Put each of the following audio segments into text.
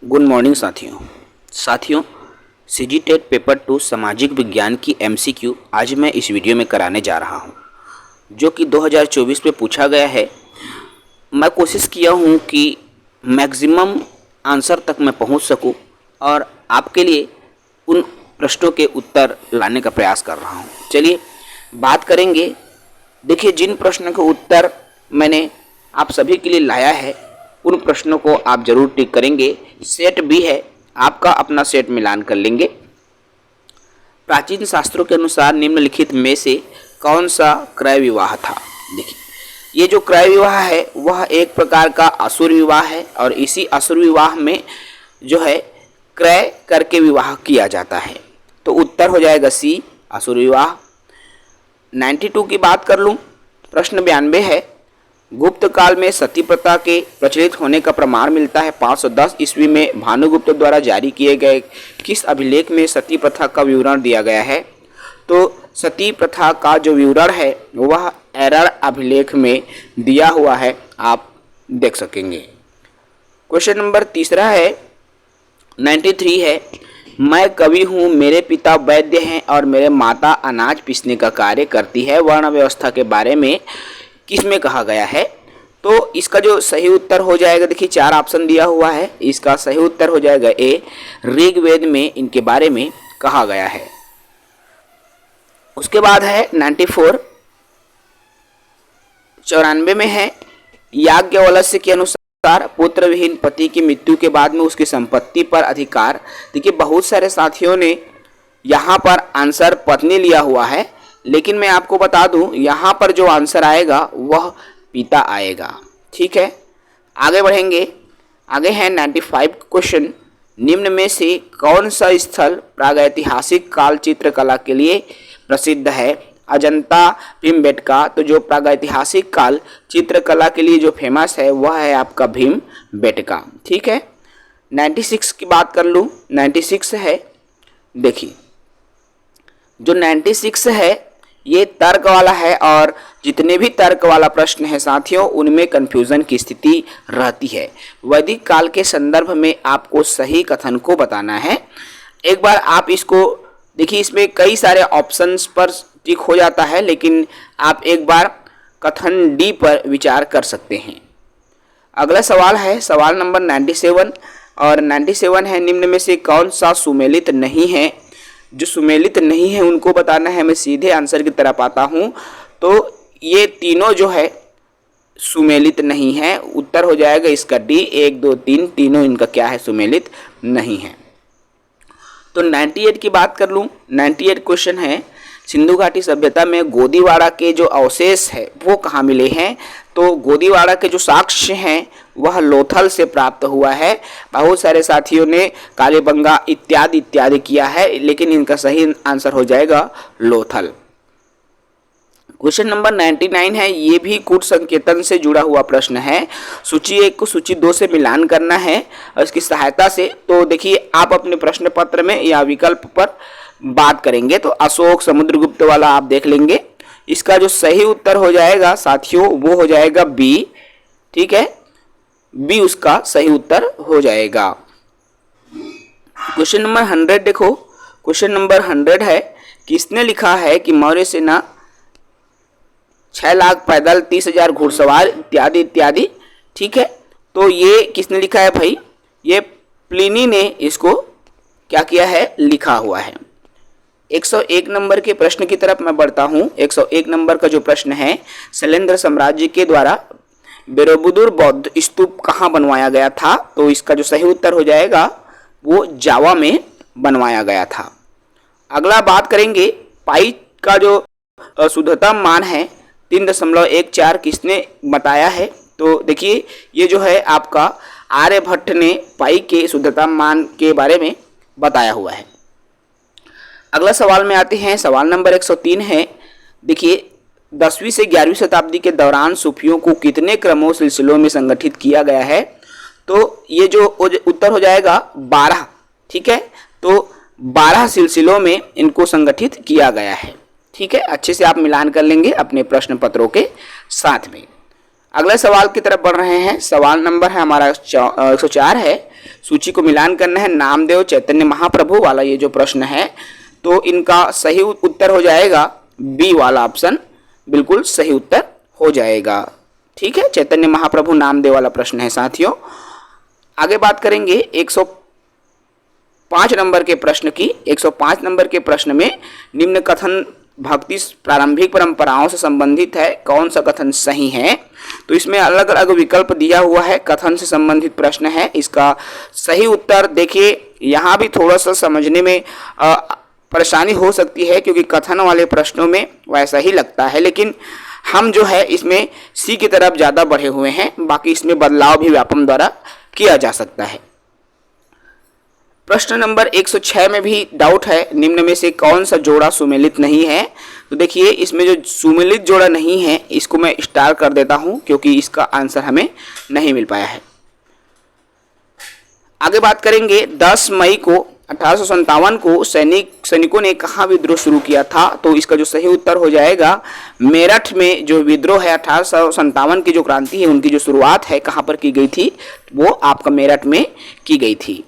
Good morning साथियों CG TET paper 2 सामाजिक विज्ञान की एमसीक्यू आज मैं इस वीडियो में कराने जा रहा हूं, जो कि 2024 में पूछा गया है। मैं कोशिश किया हूं कि मैक्सिमम आंसर तक मैं पहुंच सकूं और आपके लिए उन प्रश्नों के उत्तर लाने का प्रयास कर रहा हूं। चलिए बात करेंगे। देखिए, जिन प्रश्नों के उत्तर मैंने आप सभी के लिए लाया है उन प्रश्नों को आप जरूर टिक करेंगे। सेट भी है, आपका अपना सेट मिलान कर लेंगे। प्राचीन शास्त्रों के अनुसार निम्नलिखित में से कौन सा क्रय विवाह था? देखिए, ये जो क्रय विवाह है वह एक प्रकार का असुर विवाह है और इसी असुर विवाह में जो है क्रय करके विवाह किया जाता है। तो उत्तर हो जाएगा सी, असुर विवाह। 92 की बात कर लूँ, प्रश्न 92 है। गुप्त काल में सती प्रथा के प्रचलित होने का प्रमाण मिलता है 510 ईस्वी में भानुगुप्त द्वारा जारी किए गए किस अभिलेख में सती प्रथा का विवरण दिया गया है? तो सती प्रथा का जो विवरण है वह एरर अभिलेख में दिया हुआ है, आप देख सकेंगे। क्वेश्चन नंबर तीसरा है, 93 है। मैं कवि हूँ, मेरे पिता वैद्य हैं और मेरे माता अनाज पीसने का कार्य करती है। वर्ण व्यवस्था के बारे में किसमें कहा गया है? तो इसका जो सही उत्तर हो जाएगा, देखिए 4 ऑप्शन दिया हुआ है, इसका सही उत्तर हो जाएगा ए, ऋग्वेद में इनके बारे में कहा गया है। उसके बाद है 94, 94 में है। याज्ञवल्क्य के अनुसार पुत्र विहीन पति की मृत्यु के बाद में उसकी संपत्ति पर अधिकार। देखिए, बहुत सारे साथियों ने यहाँ पर आंसर पत्नी लिया हुआ है, लेकिन मैं आपको बता दूं यहाँ पर जो आंसर आएगा वह पिता आएगा। ठीक है, आगे बढ़ेंगे। आगे है 95 क्वेश्चन। निम्न में से कौन सा स्थल प्रागैतिहासिक काल चित्रकला के लिए प्रसिद्ध है? अजंता, भीमबेटका। तो जो प्रागैतिहासिक काल चित्रकला के लिए जो फेमस है वह है आपका भीमबेटका। ठीक है, 96 की बात कर लूँ, 96 है। देखिए, जो 96 है ये तर्क वाला है और जितने भी तर्क वाला प्रश्न है साथियों उनमें कंफ्यूजन की स्थिति रहती है। वैदिक काल के संदर्भ में आपको सही कथन को बताना है। एक बार आप इसको देखिए, इसमें कई सारे ऑप्शंस पर टिक हो जाता है, लेकिन आप एक बार कथन डी पर विचार कर सकते हैं। अगला सवाल है सवाल नंबर 97 और 97 है, निम्न में से कौन सा सुमेलित नहीं है? जो सुमेलित नहीं है उनको बताना है। मैं सीधे आंसर की तरफ आता हूं, तो ये तीनों जो है सुमेलित नहीं है। उत्तर हो जाएगा इसका डी, 1 2 3 तीनों इनका क्या है, सुमेलित नहीं है। तो 98 की बात कर लूं, 98 क्वेश्चन है। सिंधु घाटी सभ्यता में गोदीवाड़ा के जो अवशेष है वो कहाँ मिले हैं? तो गोदीवाड़ा के जो साक्ष्य हैं वह लोथल से प्राप्त हुआ है। बहुत सारे साथियों ने कालीबंगा इत्यादि इत्यादि किया है, लेकिन इनका सही आंसर हो जाएगा लोथल। क्वेश्चन नंबर 99 है, ये भी कूट संकेतन से जुड़ा हुआ प्रश्न है। सूची 1 को सूची 2 से मिलान करना है और इसकी सहायता से। तो देखिए, आप अपने प्रश्न पत्र में या विकल्प पर बात करेंगे तो अशोक, समुद्रगुप्त वाला आप देख लेंगे। इसका जो सही उत्तर हो जाएगा साथियों वो हो जाएगा बी। ठीक है, बी उसका सही उत्तर हो जाएगा। क्वेश्चन नंबर 100 देखो, क्वेश्चन नंबर 100 है, किसने लिखा है कि मौर्य सेना 6 लाख पैदल, 30,000 घुड़सवार इत्यादि इत्यादि? ठीक है, तो ये किसने लिखा है भाई? ये प्लिनी ने इसको क्या किया है, लिखा हुआ है। 101 नंबर के प्रश्न की तरफ मैं बढ़ता हूं। 101 नंबर का जो प्रश्न है, शैलेंद्र साम्राज्य के द्वारा बोरोबुदुर बौद्ध स्तूप कहाँ बनवाया गया था? तो इसका जो सही उत्तर हो जाएगा वो जावा में बनवाया गया था। अगला बात करेंगे, पाई का जो शुद्धता मान है 3.14 किसने बताया है? तो देखिए, ये जो है आपका आर्यभट्ट ने पाई के शुद्धता मान के बारे में बताया हुआ है। अगला सवाल में आते हैं, सवाल नंबर 103 है। देखिए, 10वीं से 11वीं शताब्दी के दौरान सूफियों को कितने क्रमों सिलसिलों में संगठित किया गया है? तो ये जो उत्तर हो जाएगा 12। ठीक है, तो 12 सिलसिलों में इनको संगठित किया गया है। ठीक है, अच्छे से आप मिलान कर लेंगे अपने प्रश्न पत्रों के साथ में। अगले सवाल की तरफ बढ़ रहे हैं। सवाल नंबर है हमारा 104 है। सूची को मिलान करना है, नामदेव चैतन्य महाप्रभु वाला ये जो प्रश्न है, तो इनका सही उत्तर हो जाएगा बी वाला ऑप्शन, बिल्कुल सही उत्तर हो जाएगा। ठीक है, चैतन्य महाप्रभु नामदेव वाला प्रश्न है साथियों। आगे बात करेंगे 105 नंबर के प्रश्न की। 105 नंबर के प्रश्न में निम्न कथन भक्ति प्रारंभिक परंपराओं से संबंधित है, कौन सा कथन सही है? तो इसमें अलग अलग विकल्प दिया हुआ है, कथन से संबंधित प्रश्न है। इसका सही उत्तर देखिए, यहाँ भी थोड़ा सा समझने में परेशानी हो सकती है क्योंकि कथन वाले प्रश्नों में वैसा ही लगता है, लेकिन हम जो है इसमें सी की तरफ ज़्यादा बढ़े हुए हैं। बाकी इसमें बदलाव भी व्यापम द्वारा किया जा सकता है। प्रश्न नंबर 106 में भी डाउट है, निम्न में से कौन सा जोड़ा सुमेलित नहीं है? तो देखिए इसमें जो सुमेलित जोड़ा नहीं है इसको मैं स्टार कर देता हूं क्योंकि इसका आंसर हमें नहीं मिल पाया है। आगे बात करेंगे 10 मई को 1857 को सैनिकों ने कहाँ विद्रोह शुरू किया था? तो इसका जो सही उत्तर हो जाएगा मेरठ में जो विद्रोह है 1857 की जो क्रांति है उनकी जो शुरुआत है कहाँ पर की गई थी? वो आपका मेरठ में की गई थी।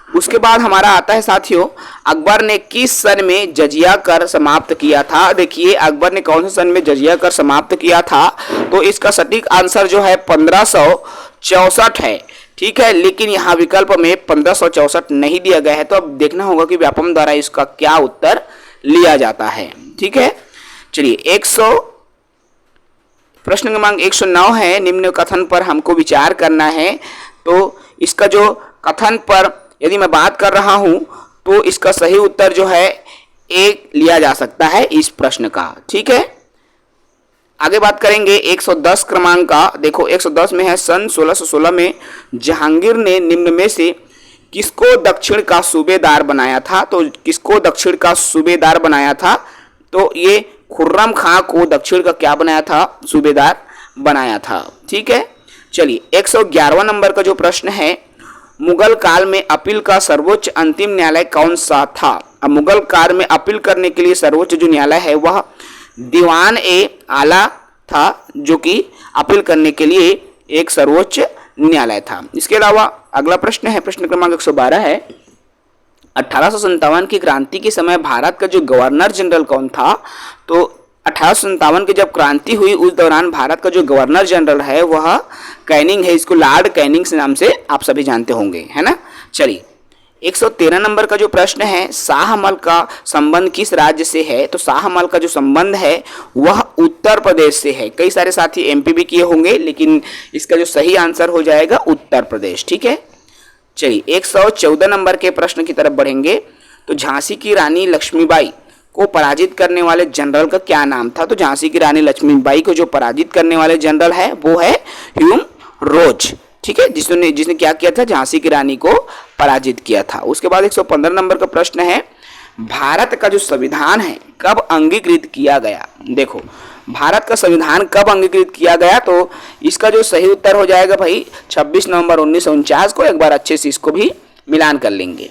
उसके बाद हमारा आता है साथियों, अकबर ने किस सन में जजिया कर समाप्त किया था? देखिए अकबर ने कौन से सन में जजिया कर समाप्त किया था? तो इसका सटीक आंसर जो है 1564 है। ठीक है, लेकिन यहाँ विकल्प में 1564 नहीं दिया गया है, तो अब देखना होगा कि व्यापम द्वारा इसका क्या उत्तर लिया जाता है। ठीक है, चलिए प्रश्न क्रमांक 109 है, निम्न कथन पर हमको विचार करना है। तो इसका जो कथन पर यदि मैं बात कर रहा हूं तो इसका सही उत्तर जो है एक लिया जा सकता है इस प्रश्न का। ठीक है, आगे बात करेंगे 110 क्रमांक का। देखो 110 में है, सन 1616 में जहांगीर ने निम्न में से किसको दक्षिण का सूबेदार बनाया था? तो किसको दक्षिण का सूबेदार बनाया था? तो ये खुर्रम खां को दक्षिण का क्या बनाया था? सूबेदार बनाया था। ठीक है, चलिए 111वां नंबर का जो प्रश्न है, मुगल काल में अपील का सर्वोच्च अंतिम न्यायालय कौन सा था? अब मुगल काल में अपील करने के लिए सर्वोच्च जो न्यायालय है वह दीवान ए आला था, जो कि अपील करने के लिए एक सर्वोच्च न्यायालय था। इसके अलावा अगला प्रश्न है, प्रश्न क्रमांक 112 है, 1857 की क्रांति के समय भारत का जो गवर्नर जनरल कौन था? तो 1857 की जब क्रांति हुई उस दौरान भारत का जो गवर्नर जनरल है वह कैनिंग है। इसको लॉर्ड कैनिंग से नाम से आप सभी जानते होंगे, है ना। चलिए 113 नंबर का जो प्रश्न है, शाहमल का संबंध किस राज्य से है? तो शाहमल का जो संबंध है वह उत्तर प्रदेश से है। कई सारे साथी एमपी भी किए होंगे, लेकिन इसका जो सही आंसर हो जाएगा उत्तर प्रदेश। ठीक है, चलिए 114 नंबर के प्रश्न की तरफ बढ़ेंगे। तो झांसी की रानी लक्ष्मीबाई को पराजित करने वाले जनरल का क्या नाम था? तो झांसी की रानी लक्ष्मीबाई को जो पराजित करने वाले जनरल है वो है ह्यूम रोज। ठीक है, जिसने क्या किया था? झांसी की रानी को पराजित किया था। उसके बाद 115 नंबर का प्रश्न है, भारत का जो संविधान है कब अंगीकृत किया गया? देखो भारत का संविधान कब अंगीकृत किया गया? तो इसका जो सही उत्तर हो जाएगा भाई 26 नवंबर 1949 को। एक बार अच्छे से इसको भी मिलान कर लेंगे।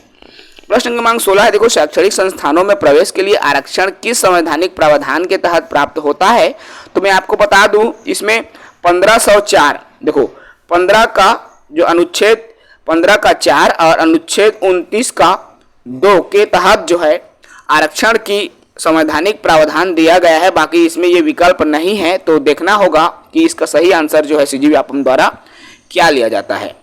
प्रश्न क्रमांक 16 है, देखो शैक्षणिक संस्थानों में प्रवेश के लिए आरक्षण किस संवैधानिक प्रावधान के तहत प्राप्त होता है? तो मैं आपको बता दूं, इसमें 1504, देखो 15 का जो अनुच्छेद 15 का 4 और अनुच्छेद 29 का 2 के तहत जो है आरक्षण की संवैधानिक प्रावधान दिया गया है। बाकी इसमें ये विकल्प नहीं है, तो देखना होगा कि इसका सही आंसर जो है सीजी व्यापम द्वारा क्या लिया जाता है।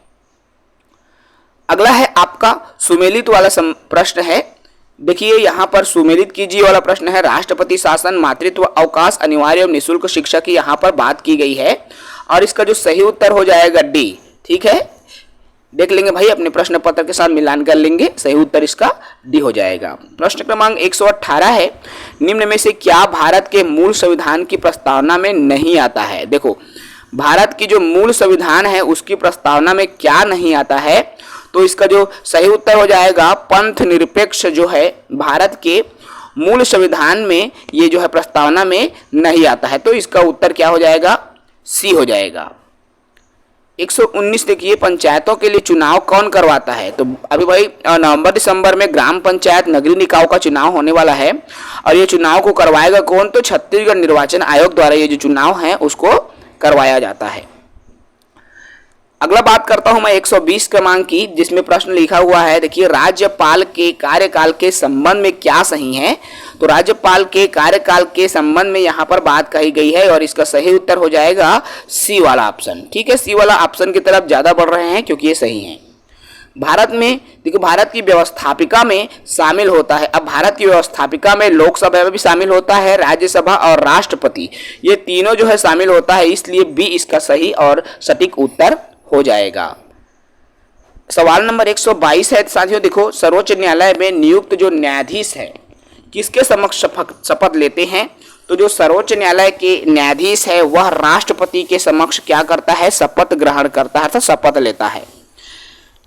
अगला है आपका सुमेलित वाला प्रश्न है। देखिए यहाँ पर सुमेलित कीजिए वाला प्रश्न है, राष्ट्रपति शासन, मातृत्व, अवकाश, अनिवार्य एवं निःशुल्क शिक्षा की यहाँ पर बात की गई है और इसका जो सही उत्तर हो जाएगा डी। ठीक है, देख लेंगे भाई, अपने प्रश्न पत्र के साथ मिलान कर लेंगे, सही उत्तर इसका डी हो जाएगा। प्रश्न क्रमांक 118 है, निम्न में से क्या भारत के मूल संविधान की प्रस्तावना में नहीं आता है? देखो भारत की जो मूल संविधान है उसकी प्रस्तावना में क्या नहीं आता है? तो इसका जो सही उत्तर हो जाएगा पंथ निरपेक्ष जो है भारत के मूल संविधान में ये जो है प्रस्तावना में नहीं आता है। तो इसका उत्तर क्या हो जाएगा? सी हो जाएगा। 119 देखिए, पंचायतों के लिए चुनाव कौन करवाता है? तो अभी भाई नवंबर दिसंबर में ग्राम पंचायत नगरीय निकायों का चुनाव होने वाला है और ये चुनाव को करवाएगा कौन? तो छत्तीसगढ़ निर्वाचन आयोग द्वारा ये जो चुनाव है उसको करवाया जाता है। अगला बात करता हूं मैं 120 क्रमांक की, जिसमें प्रश्न लिखा हुआ है, देखिए राज्यपाल के कार्यकाल के संबंध में क्या सही है। तो राज्यपाल के कार्यकाल के संबंध में यहाँ पर बात कही गई है और इसका सही उत्तर हो जाएगा सी वाला ऑप्शन। ठीक है, सी वाला ऑप्शन की तरफ ज्यादा बढ़ रहे हैं क्योंकि ये सही है। भारत में देखिए, भारत की व्यवस्थापिका में शामिल होता है। अब भारत की व्यवस्थापिका में लोकसभा में भी शामिल होता है, राज्यसभा और राष्ट्रपति, ये तीनों जो है शामिल होता है, इसलिए बी इसका सही और सटीक उत्तर हो जाएगा। सवाल नंबर 122 है साथियों, देखो सर्वोच्च न्यायालय में नियुक्त जो न्यायाधीश है किसके समक्ष शपथ लेते हैं। तो जो सर्वोच्च न्यायालय के न्यायाधीश है वह राष्ट्रपति के समक्ष क्या करता है, शपथ ग्रहण करता है, अर्थात शपथ लेता है।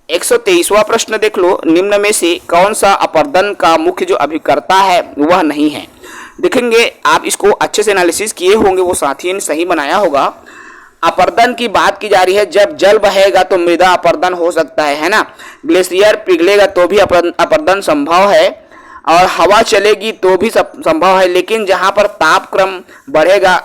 123वां प्रश्न देख लो, निम्न में से कौन सा अपरदन का मुख्य जो अभिकर्ता है वह नहीं है। देखेंगे आप इसको अच्छे से एनालिसिस किए होंगे, वो साथी ने सही बनाया होगा। अपरदन की बात की जा रही है, जब जल बहेगा तो मृदा अपरदन हो सकता है ना, ग्लेशियर पिघलेगा तो भी अपरदन संभव है, और हवा चलेगी तो भी संभव है। लेकिन जहां पर तापक्रम बढ़ेगा,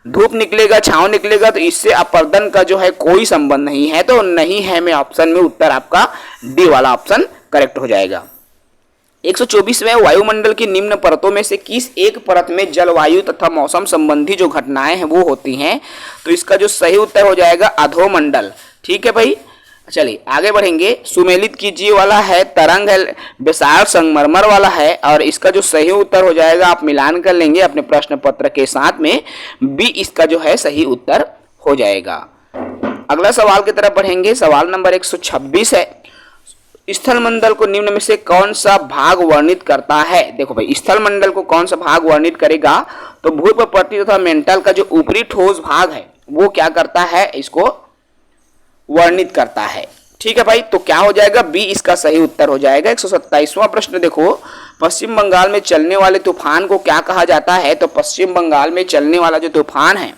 धूप निकलेगा, छांव निकलेगा, तो इससे अपरदन का जो है कोई संबंध नहीं है। तो नहीं है में ऑप्शन में उत्तर आपका डी वाला ऑप्शन करेक्ट हो जाएगा। 124वें वायुमंडल की निम्न परतों में से किस एक परत में जलवायु तथा मौसम संबंधी जो घटनाएं हैं वो होती हैं। तो इसका जो सही उत्तर हो जाएगा अधोमंडल। ठीक है भाई, चलिए आगे बढ़ेंगे। सुमेलित कीजिए वाला है, तरंग है, बेसाल्ट संगमरमर वाला है, और इसका जो सही उत्तर हो जाएगा आप मिलान कर लेंगे अपने प्रश्न पत्र के साथ में, बी इसका जो है सही उत्तर हो जाएगा। अगला सवाल की तरफ बढ़ेंगे। सवाल नंबर 126 है, स्थल मंडल को निम्न में से कौन सा भाग वर्णित करता है। देखो भाई, स्थल मंडल को कौन सा भाग वर्णित करेगा। तो भूप्रपट्टी तथा मेंटल का जो ऊपरी ठोस भाग है वो क्या करता है, इसको वर्णित करता है। ठीक है भाई, तो क्या हो जाएगा, बी इसका सही उत्तर हो जाएगा। 127वां प्रश्न देखो, पश्चिम बंगाल में चलने वाले तूफान को क्या कहा जाता है। तो पश्चिम बंगाल में चलने वाला जो तूफान है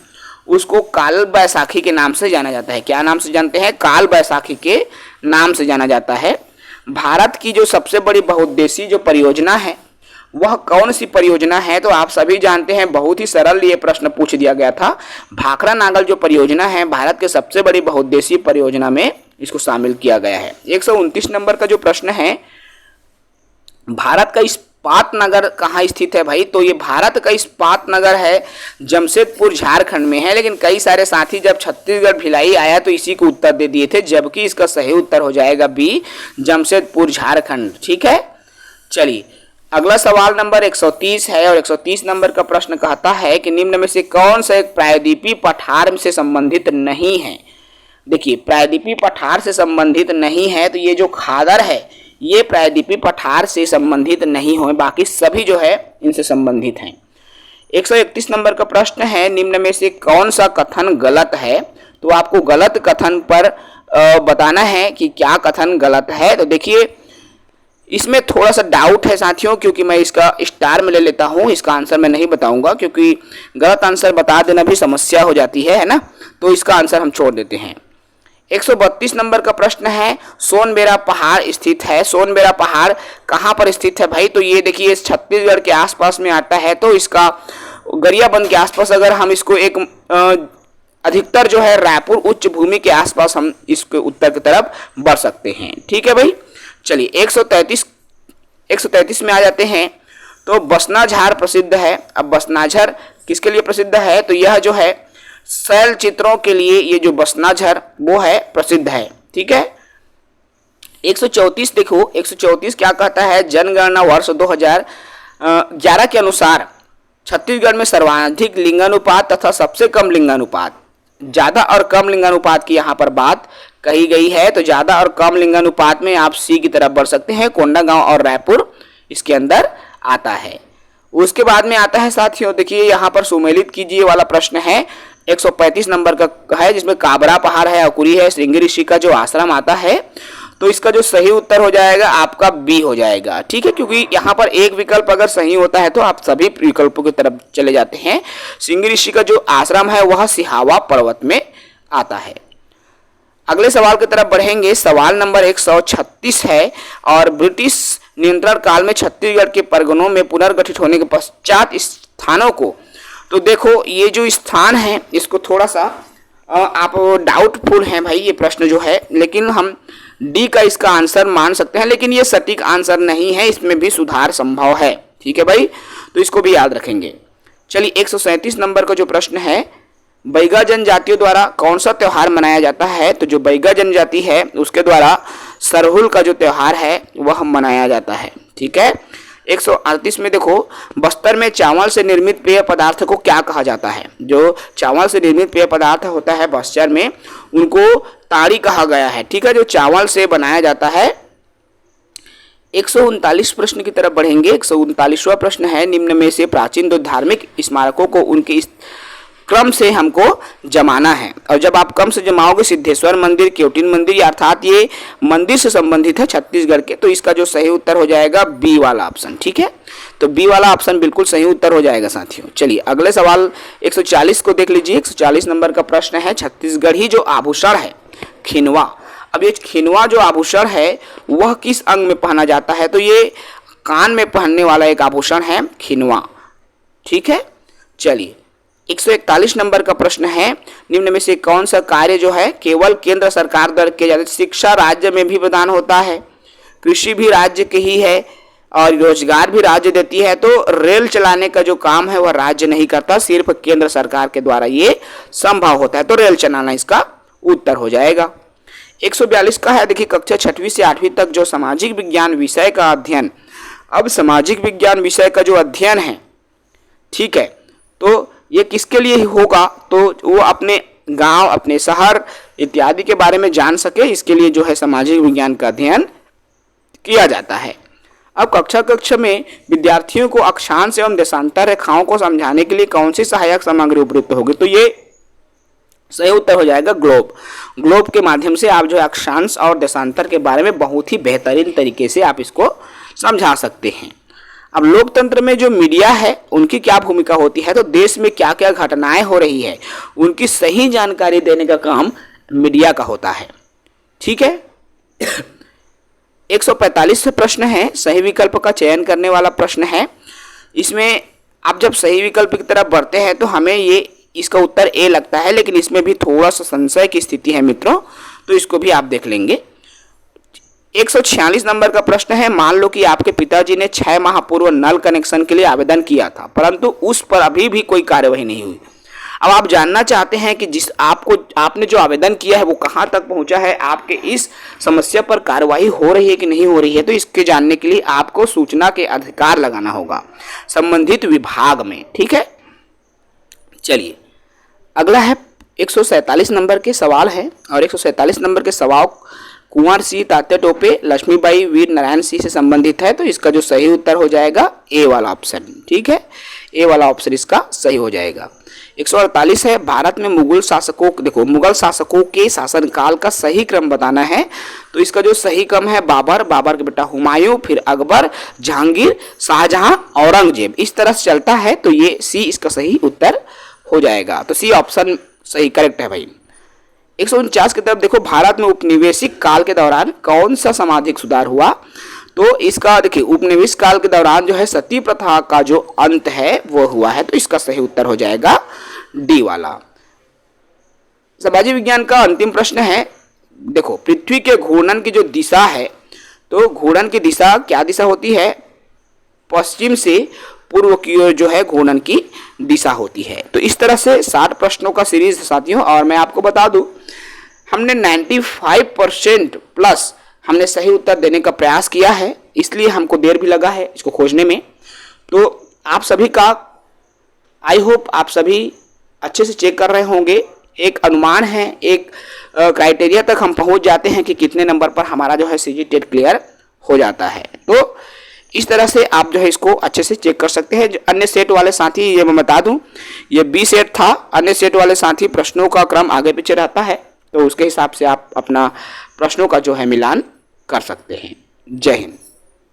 उसको काल बैसाखी के नाम से जाना जाता है। क्या नाम से जानते हैं, काल बैसाखी के नाम से जाना जाता है। भारत की जो सबसे बड़ी बहुउद्देशीय जो परियोजना है वह कौन सी परियोजना है। तो आप सभी जानते हैं, बहुत ही सरल ये प्रश्न पूछ दिया गया था। भाखड़ा नागल जो परियोजना है भारत के सबसे बड़ी बहुउद्देशीय परियोजना में इसको शामिल किया गया है। 129 नंबर का जो प्रश्न है, भारत का इस्पात नगर कहाँ स्थित है भाई। तो ये भारत का इस्पात नगर है जमशेदपुर झारखंड में है, लेकिन कई सारे साथी जब छत्तीसगढ़ भिलाई आया तो इसी को उत्तर दे दिए थे, जबकि इसका सही उत्तर हो जाएगा बी जमशेदपुर झारखंड। ठीक है, चलिए अगला सवाल नंबर 130 है, और 130 नंबर का प्रश्न कहता है कि निम्न में से कौन सा एक प्रायद्वीपीय पठार से संबंधित नहीं है। देखिए, प्रायद्वीपीय पठार से संबंधित नहीं है, तो ये जो खादर है ये प्रायद्वीपीय पठार से संबंधित नहीं हो, बाकी सभी जो है इनसे संबंधित हैं। 131 नंबर का प्रश्न है, निम्न में से कौन सा कथन गलत है। तो आपको गलत कथन पर बताना है कि क्या कथन गलत है। तो देखिए, इसमें थोड़ा सा डाउट है साथियों, क्योंकि मैं इसका स्टार में ले लेता हूं, इसका आंसर मैं नहीं बताऊंगा, क्योंकि गलत आंसर बता देना भी समस्या हो जाती है ना, तो इसका आंसर हम छोड़ देते हैं। 132 नंबर का प्रश्न है, सोनबेरा पहाड़ स्थित है। सोनबेरा पहाड़ कहाँ पर स्थित है भाई। तो ये देखिए छत्तीसगढ़ के आसपास में आता है, तो इसका गरियाबंद के आसपास, अगर हम इसको एक अधिकतर जो है रायपुर उच्च भूमि के आसपास हम इसके उत्तर की तरफ बढ़ सकते हैं। ठीक है भाई, चलिए 133 में आ जाते हैं। तो बसनाझार प्रसिद्ध है। अब बसनाझर किसके लिए प्रसिद्ध है। तो यह जो है शैल चित्रों के लिए ये जो बसनाझर वो है प्रसिद्ध है। ठीक है, 134 देखो, 134 क्या कहता है, जनगणना वर्ष 2011 के अनुसार छत्तीसगढ़ में सर्वाधिक लिंगानुपात तथा सबसे कम लिंगानुपात, ज्यादा और कम लिंगानुपात की यहाँ पर बात कही गई है। तो ज्यादा और कम लिंगानुपात में आप सी की तरफ बढ़ सकते हैं, कोंडागांव और रायपुर इसके अंदर आता है। उसके बाद में आता है साथियों, देखिए यहाँ पर सुमेलित कीजिए वाला प्रश्न है, 135 नंबर का है, जिसमें काबरा पहाड़ है, अकुरी है, श्रृंगी ऋषि का जो आश्रम आता है। तो इसका जो सही उत्तर हो जाएगा आपका बी हो जाएगा। ठीक है, क्योंकि यहाँ पर एक विकल्प अगर सही होता है तो आप सभी विकल्पों की तरफ चले जाते हैं। श्रृंगी ऋषि का जो आश्रम है वह सिहावा पर्वत में आता है। अगले सवाल की तरफ बढ़ेंगे। सवाल नंबर 136 है, और ब्रिटिश नियंत्रण काल में छत्तीसगढ़ के परगनों में पुनर्गठित होने के पश्चात स्थानों को, तो देखो ये जो स्थान है इसको थोड़ा सा आप डाउटफुल हैं भाई ये प्रश्न जो है, लेकिन हम डी का इसका आंसर मान सकते हैं, लेकिन ये सटीक आंसर नहीं है, इसमें भी सुधार संभव है। ठीक है भाई, तो इसको भी याद रखेंगे। चलिए 137 नंबर का जो प्रश्न है, बैगा जनजातियों द्वारा कौन सा त्यौहार मनाया जाता है? तो जो बैगा जनजाति है उसके द्वारा सरहुल का जो त्यौहार है वह मनाया जाता है। ठीक है। 138 में देखो, बस्तर में चावल से निर्मित पेय पदार्थ को क्या कहा जाता है? जो चावल से निर्मित पेय पदार्थ होता है बस्तर में, उनको ताड़ी कहा गया है। ठीक है, जो चावल से बनाया जाता है। 139 प्रश्न की तरफ बढ़ेंगे। 139वां प्रश्न है, निम्न में से प्राचीन दो धार्मिक स्मारकों को उनके इस क्रम से हमको जमाना है। और जब आप क्रम से जमाओगे, सिद्धेश्वर मंदिर, केवटिन मंदिर, अर्थात ये मंदिर से संबंधित है छत्तीसगढ़ के, तो इसका जो सही उत्तर हो जाएगा बी वाला ऑप्शन। ठीक है, तो बी वाला ऑप्शन बिल्कुल सही उत्तर हो जाएगा साथियों। चलिए अगले सवाल 140 को देख लीजिए। 140 नंबर का प्रश्न है, छत्तीसगढ़ी जो आभूषण है खिनवा, अब ये खिनवा जो आभूषण है वह किस अंग में पहना जाता है? तो ये कान में पहनने वाला एक आभूषण है खिनवा। ठीक है। चलिए 141 नंबर का प्रश्न है, निम्न में से कौन सा कार्य जो है केवल केंद्र सरकार द्वारा किया जाता है? शिक्षा राज्य में भी प्रदान होता है, कृषि भी राज्य की ही है और रोजगार भी राज्य देती है। तो रेल चलाने का जो काम है वह राज्य नहीं करता, सिर्फ केंद्र सरकार के द्वारा ये संभव होता है। तो रेल चलाना इसका उत्तर हो जाएगा। 142 का है, देखिए कक्षा 6वीं से 8वीं तक जो सामाजिक विज्ञान विषय का अध्ययन, अब सामाजिक विज्ञान विषय का जो अध्ययन है, ठीक है, तो ये किसके लिए होगा? तो वो अपने गांव, अपने शहर इत्यादि के बारे में जान सके, इसके लिए जो है सामाजिक विज्ञान का अध्ययन किया जाता है। अब कक्षा में विद्यार्थियों को अक्षांश एवं देशांतर रेखाओं को समझाने के लिए कौन सी सहायक सामग्री उपयुक्त होगी? तो ये सही उत्तर हो जाएगा ग्लोब। ग्लोब के माध्यम से आप जो है अक्षांश और देशांतर के बारे में बहुत ही बेहतरीन तरीके से आप इसको समझा सकते हैं। अब लोकतंत्र में जो मीडिया है उनकी क्या भूमिका होती है? तो देश में क्या क्या घटनाएं हो रही है उनकी सही जानकारी देने का काम मीडिया का होता है। ठीक है। 145 से प्रश्न है, सही विकल्प का चयन करने वाला प्रश्न है। इसमें आप जब सही विकल्प की तरफ बढ़ते हैं तो हमें ये इसका उत्तर ए लगता है, लेकिन इसमें भी थोड़ा सा संशय की स्थिति है मित्रों, तो इसको भी आप देख लेंगे। 146 नंबर का प्रश्न है, मान लो कि आपके पिताजी ने 6 माह पूर्व नल कनेक्शन के लिए आवेदन किया था, परंतु उस पर अभी भी कोई कार्यवाही नहीं हुई। अब आप जानना चाहते हैं कि आपने जो आवेदन किया है वो कहां तक पहुंचा है, आपके इस समस्या पर कार्यवाही हो रही है कि नहीं हो रही है। तो इसके जानने के लिए आपको सूचना के अधिकार लगाना होगा संबंधित विभाग में। ठीक है। चलिए अगला है 147 नंबर के सवाल है, और 147 नंबर के सवाल कुंवर सिंह तात्या टोपे, लक्ष्मीबाई, वीर नारायण सिंह से संबंधित है। तो इसका जो सही उत्तर हो जाएगा ए वाला ऑप्शन। ठीक है, ए वाला ऑप्शन इसका सही हो जाएगा। 148 है, भारत में मुगल शासकों के शासनकाल का सही क्रम बताना है। तो इसका जो सही क्रम है बाबर के बेटा हुमायूं, फिर अकबर, जहांगीर, शाहजहां, औरंगजेब, इस तरह से चलता है। तो ये सी इसका सही उत्तर हो जाएगा। तो सी ऑप्शन सही करेक्ट है भाई। 149 की तरफ देखो, भारत में उपनिवेशिक काल के दौरान कौन सा सामाजिक सुधार हुआ? तो इसका देखिए उपनिवेश काल के दौरान जो है सती प्रथा का जो अंत है वो हुआ है। तो इसका सही उत्तर हो जाएगा डी वाला। सामाजिक विज्ञान का अंतिम प्रश्न है, देखो पृथ्वी के घूर्णन की जो दिशा है, तो घूर्णन की दिशा क्या दिशा होती है? पश्चिम से पूर्व की ओर जो है घूर्णन की दिशा होती है। तो इस तरह से 60 प्रश्नों का सीरीज साथियों, और मैं आपको बता दूं हमने 95% प्लस हमने सही उत्तर देने का प्रयास किया है, इसलिए हमको देर भी लगा है इसको खोजने में। तो आप सभी का आई होप आप सभी अच्छे से चेक कर रहे होंगे। एक अनुमान है, एक क्राइटेरिया तक हम पहुंच जाते हैं कि कितने नंबर पर हमारा जो है सीजी टेट क्लियर हो जाता है। तो इस तरह से आप जो है इसको अच्छे से चेक कर सकते हैं। अन्य सेट वाले साथी, ये मैं बता दूं, ये बी सेट था, अन्य सेट वाले साथी प्रश्नों का क्रम आगे पीछे रहता है, तो उसके हिसाब से आप अपना प्रश्नों का जो है मिलान कर सकते हैं। जय हिंद।